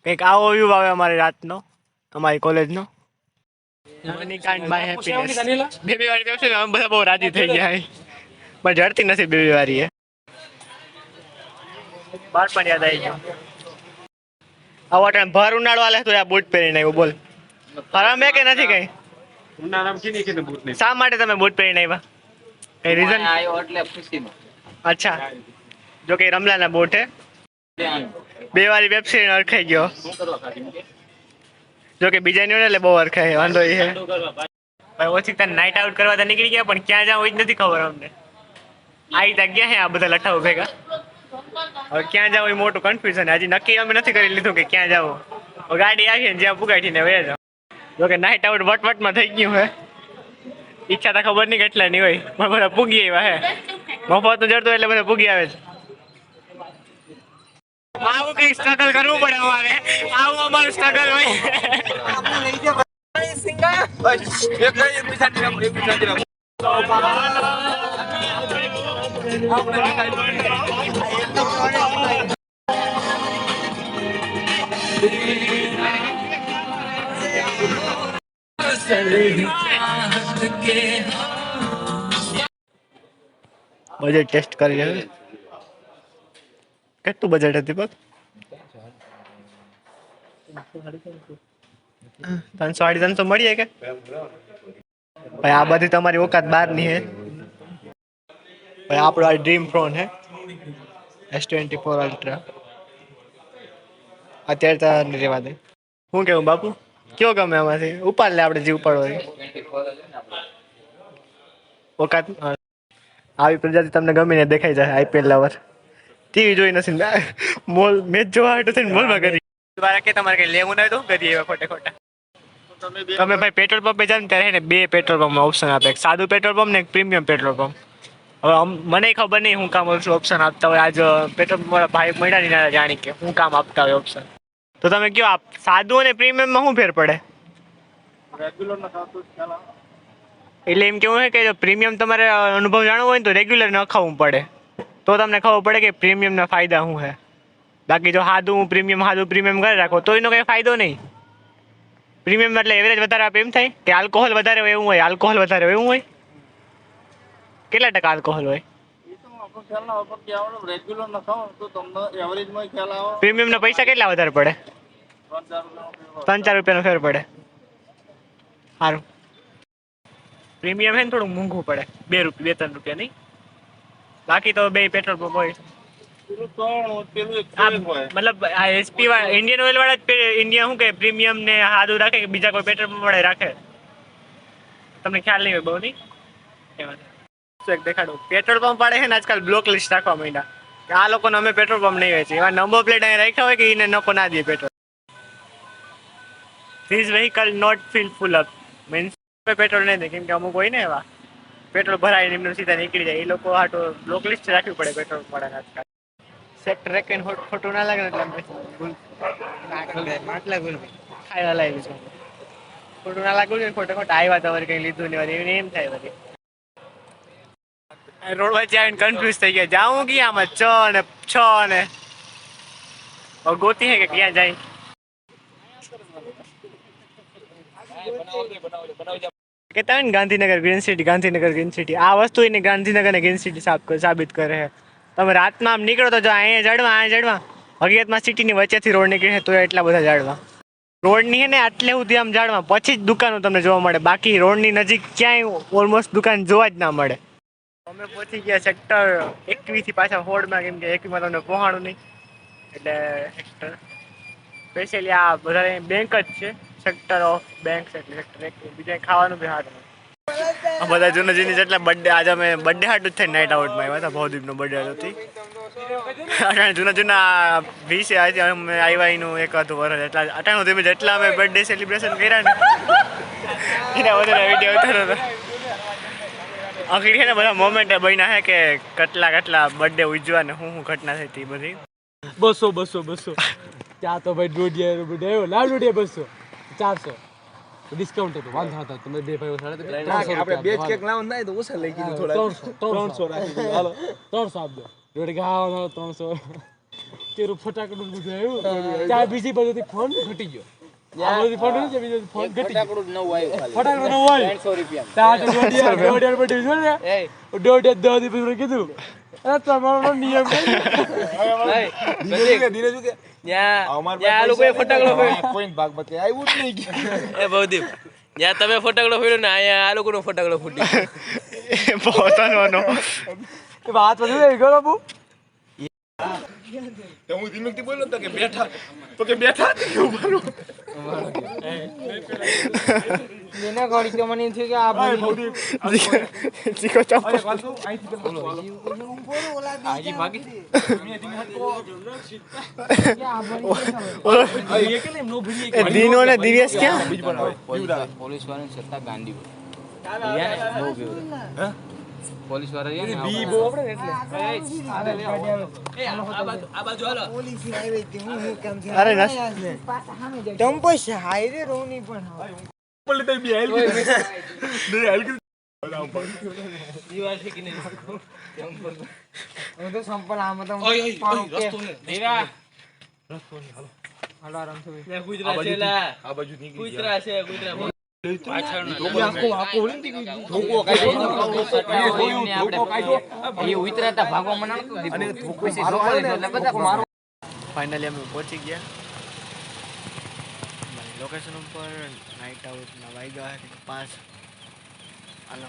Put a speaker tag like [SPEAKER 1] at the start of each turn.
[SPEAKER 1] કંઈક આવો વ્યૂ આવે અમારી રાતનો, અમારી કોલેજનો. મનીકાંત બાય હેપીનેસ બેબી વાળી વેબ સિરીઝ અમે બધા બહુ રાજી થઈ ગયા પણ જડતી નથી બેબી વાળી એ બાળપણ યાદ આવી ગયું. આવો ટાઈમ ભર ઉનાળો આલે તો આ બૂટ પહેરીને આવ્યો બોલ હરામ હે કે નથી કઈ ઉનાળામાં કીની કીને બૂટ નહીં શા માટે તમે બૂટ પહેરીને આવ્યા કઈ રીઝન આવ્યો એટલે ખુશીમાં અચ્છા જો કે રમલાના બૂટ હે બે વાળી વેબ સિરીઝ અરખાઈ ગયો જો કે બીજા ની એટલે બહુ અરખાય વાંધો એ હે ભાઈ ઓછી તને નાઇટ આઉટ કરવા તો નીકળી ગયા પણ ક્યાં જાવ એ જ નથી ખબર અમને આવી ત્યાં ગયા હે આ બધા લઠાઓ ભેગા હવે ક્યાં જાવ એ મોટું કન્ફ્યુઝન હજી નક્કી અમે નથી કરી લીધું કે ક્યાં જાવ ગાડી આવી ને જ્યાં પુગાડીને વયા જાવ જો કે નાઇટ આઉટ વટવટમાં થઈ ગયું હે ઈચ્છા તો ખબર નહીં કેટલા ની હોય પણ બધા પૂગી આવ્યા હે મફતનું જડતું એટલે બધા પૂગી આવે છે આવું કઈ સ્ટ્રગલ કરવું પડે અમારે આવું અમારું સ્ટ્રગલ હોય બજેટ ટેસ્ટ કરી રહ્યા કેટલું બજેટ હતી બસ 300-350 મળીએ કે ભાઈ આ બધી તમારી ઓકાત બહાર ની હે ભાઈ આપણો આ ડ્રીમ ફોન હે S24 અલ્ટ્રા અત્યારે તો નહીં રહેવા દે શું કેવું બાપુ કયો ગમે આમાંથી ઉપાડ લે આપણે જે ઉપાડવો હોય ઓકાત આવી પ્રજાતિ તમને ગમીને દેખાઈ જાય IPL લવર ટીવી જોઈ નથી મોલ મેચ જોવા હાટુ થઈને મોલમાં કરી દ્વારા કે તમારે કઈ લેવું ના તો કરીએ એવા ખોટે ખોટા તમે ભાઈ પેટ્રોલ પંપે જાવ ને ત્યારે ને બે પેટ્રોલ પંપ ઓપ્શન આપે એક સાદું પેટ્રોલ પંપ ને એક પ્રીમિયમ પેટ્રોલ પંપ હવે મને ખબર નહીં હું કામ ઓપ્શન આપતા હોય આજ પેટ્રોલ પંપ વાળા ભાઈ મળ્યા ને જાણી કે હું કામ આપતા હોય ઓપ્શન તો તમે કયો આપ સાદું અને પ્રીમિયમમાં શું ફેર પડે એટલે એમ કેવું છે કે જો પ્રીમિયમ તમારે અનુભવ જાણવો હોય ને તો રેગ્યુલર નખાવવું પડે તો તમને ખબર પડે કે પ્રીમિયમના ફાયદા શું છે બાકી જો સાદું પ્રીમિયમ કરી રાખો તો એનો કંઈ ફાયદો નહીં પ્રીમિયમ એટલે એવરેજ વધારે આપે એમ થાય કે આલ્કોહોલ વધારે હોય એવું હોય એવું હોય કેટલા ટકા આલ્કોહોલ હોય પ્રીમિયમના પૈસા કેટલા વધારે પડે 3-4 રૂપિયાનો ફેર પડે સારું પ્રીમિયમ હે ને થોડું મોંઘું પડે 2-3 રૂપિયા નહીં બાકી તો બે પેટ્રોલ પંપ હોય મતલબ આ એચપી વાળા ઇન્ડિયન ઓઇલ વાળા ઇન્ડિયા શું કે પ્રીમિયમ ને સાદું રાખે કે બીજા કોઈ પેટ્રોલ પંપ વાળા રાખે તમને ખ્યાલ નહીં હોય બહુ નહીં દેખાડું પેટ્રોલ પંપ વાળે છે ને આજકાલ બ્લોક લિસ્ટ રાખવા માંડ્યા કે આ લોકોને અમે પેટ્રોલ પંપ નહીં વેચીએ એવા નંબર પ્લેટ અહીં રાખ્યા હોય કે એને નકો ના દે petrol this vehicle not fill full up means petrol નહીં દે કેમ કે અમુક હોય ને એવા પેટ્રોલ ભરાય એમને સીધા નીકળી જાય એ લોકો હાટો બ્લોક લિસ્ટ રાખવી પડે પેટ્રોલ વાળાને આજકાલ સેક્ટર રેકન ખોટું ના લાગે ને એટલે ખાવા લાવી છે ખોટું ના લાગવું જોઈએ ખોટા આવ્યા તમારે કઈ લીધું ને એને એમ થાય બધી રોડ વચ્ચે આવીને કન્ફ્યુઝ થઈ ગયા જાઉં કે આમાં છ ને ગોતી હે કે ક્યાં જાય કહેતા હોય ને ગાંધીનગર ગ્રીન સિટી આ વસ્તુ એને ગાંધીનગર ને ગ્રીન સિટી સાબિત કરે છે તમે રાતમાં આમ નીકળો તો જો અહીંયા જડવા હકીકતમાં સિટીની વચ્ચેથી રોડ નીકળે તો એટલા બધા ઝાડવા રોડની હે ને આટલે સુધી આમ ઝાડવા પછી જ દુકાનો તમને જોવા મળે બાકી રોડની નજીક ક્યાંય ઓલમોસ્ટ દુકાન જોવા જ ના મળે અમે પહોંચી ગયા સેક્ટર 21 થી પાછા હોડમાં કેમ કે 21 માં તમને પહોંચાડું નહીં એટલે સેક્ટર સ્પેશિયલી આ બધા બેંક જ છે સેક્ટર ઓફ બેંક એટલે સેક્ટર 1 બીજા ખાવાનું બી હાથ બધા જૂના જેટલા બર્થડે આજે અમે બર્થડે હાટ જ થઈ નાઇટ આઉટમાં આવ્યા હતા ભવદીપનો બર્થડે હતી જૂના 20 અમે આવ્યા એનું 1 વર્ષ એટલા અટાણું ધીમે જેટલા અમે બર્થડે સેલિબ્રેશન કર્યા ને એના વધારે વિડીયો ઉતાર્યો હતો આખી છે ને બધા મોમેન્ટ બન્યા છે કે કેટલા બર્થડે ઉજવા ને શું ઘટના થઈ હતી બધી
[SPEAKER 2] 200 ત્યાં તો ભાઈ દોઢિયા 400 ડિસ્કાઉન્ટ હતું વાંધો હતા તમે બે ભાઈઓ આપણે બે કેક લાવવાનું થાય તો ઓછા લઈ કીધું થોડા 300 રાખી હાલો 300 આપજો રોટી ખાવાનો 300 તેરું ફટાકડું બધું આવ્યું ત્યાં બીજી બાજુથી ફોન ઘટી ગયો આ બાજુથી ફોન છે બીજી બાજુથી ફોન ઘટી ગયો
[SPEAKER 3] ફટાકડું નવું આવ્યું ખાલી
[SPEAKER 2] ફટાકડું નવું આવ્યું
[SPEAKER 3] 300 રૂપિયા
[SPEAKER 2] ત્યાં તો દોઢિયા બધી જો ને દોઢિયા 10 દી પછી કીધું એ તમારો નિયમ છે
[SPEAKER 3] ધીરે શું કે ત્યાં આ લોકોએ ફટાકડો ફોડ્યો
[SPEAKER 4] કોઈ ભાગ બકે આવ્યું જ નહીં
[SPEAKER 3] એ બહુદીપ ત્યાં તમે ફટાકડો ફોડ્યો ને અહીંયા આ લોકોનો ફટાકડો ફૂટી
[SPEAKER 1] પોતાનો
[SPEAKER 2] એ વાત બધું ગયો બહુ
[SPEAKER 4] તો હું ધીમેથી બોલ્યો તો કે બેઠા ઉભારો
[SPEAKER 3] એના ગાડી તો મને થયું કે આ
[SPEAKER 1] ચીકો ચાપ
[SPEAKER 3] આજી ભાગી
[SPEAKER 1] દીનો ને દિવ્યેશ ક્યાં
[SPEAKER 3] પોલીસ વાળાને સત્તા ગાંડી પોલીસ વાળા ને બી બહુ આપણે એટલે આ બાજુ હાલો
[SPEAKER 1] અરે નસ
[SPEAKER 5] ટમ્પો છે હાઈરે રોની પણ
[SPEAKER 4] પલ્લે તો બી હેલ ને હેલ
[SPEAKER 3] દીવાલ છે કે નહીં
[SPEAKER 5] હું તો સંપલ આમ તો
[SPEAKER 3] રસ્તો ને દેવા
[SPEAKER 5] હાલો આરામ થી
[SPEAKER 3] ત્યાં કૂતરા છે લા
[SPEAKER 4] આ બાજુ નીકળી
[SPEAKER 3] કૂતરા છે કૂતરા
[SPEAKER 1] ફાઇનલી અમે પહોંચી ગયા લોકેશન ઉપર નાઇટ આઉટના વાગ્યા 5 હાલો